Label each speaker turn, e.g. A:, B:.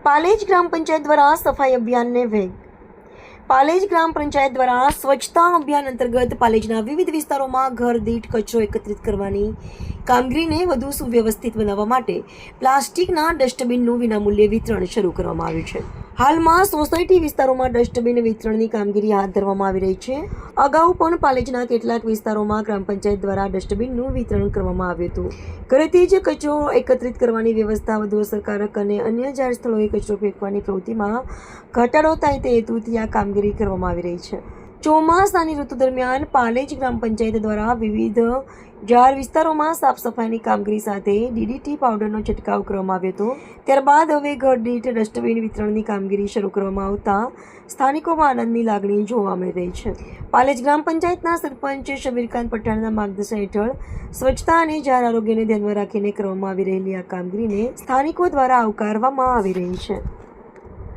A: પાલેજ ગ્રામ પંચાયત દ્વારા સફાઈ અભિયાનને વેગ. પાલેજ ગ્રામ પંચાયત દ્વારા સ્વચ્છતા અભિયાન અંતર્ગત પાલેજના વિવિધ વિસ્તારોમાં ઘર દીઠ કચરો એકત્રિત કરવાની કામગીરીને વધુ સુવ્યવસ્થિત બનાવવા માટે પ્લાસ્ટિકના ડસ્ટબિનનું વિનામૂલ્યે વિતરણ શરૂ કરવામાં આવ્યું છે. હાલમાં સોસાયટી વિસ્તારોમાં ડસ્ટબિન વિતરણની કામગીરી હાથ ધરવામાં આવી રહી છે. અગાઉ પણ પાલેજના કેટલાક વિસ્તારોમાં ગ્રામ પંચાયત દ્વારા ડસ્ટબિનનું વિતરણ કરવામાં આવ્યું હતું. ઘરેથી જ કચરો એકત્રિત કરવાની વ્યવસ્થા વધુ અસરકારક અને અન્ય જાહેર સ્થળોએ કચરો ફેંકવાની પ્રવૃત્તિમાં ઘટાડો થાય તે હેતુથી આ કામગીરી કરવામાં આવી રહી છે. ચોમાસાની ઋતુ દરમિયાન પાલેજ ગ્રામ પંચાયત દ્વારા વિવિધ જાહેર વિસ્તારોમાં સાફ સફાઈની કામગીરી સાથે DDT પાવડરનો છંટકાવ કરવામાં આવ્યો હતો. ત્યારબાદ હવે ઘર દીઠ ડસ્ટબિન વિતરણની કામગીરી શરૂ કરવામાં આવતા સ્થાનિકોમાં આનંદની લાગણી જોવા મળી રહી છે. પાલેજ ગ્રામ પંચાયતના સરપંચ શબીરખાન પઠાણના માર્ગદર્શન હેઠળ સ્વચ્છતા અને જાહેર આરોગ્યને ધ્યાનમાં રાખીને કરવામાં આવી રહેલી આ કામગીરીને સ્થાનિકો દ્વારા આવકારવામાં આવી રહી છે.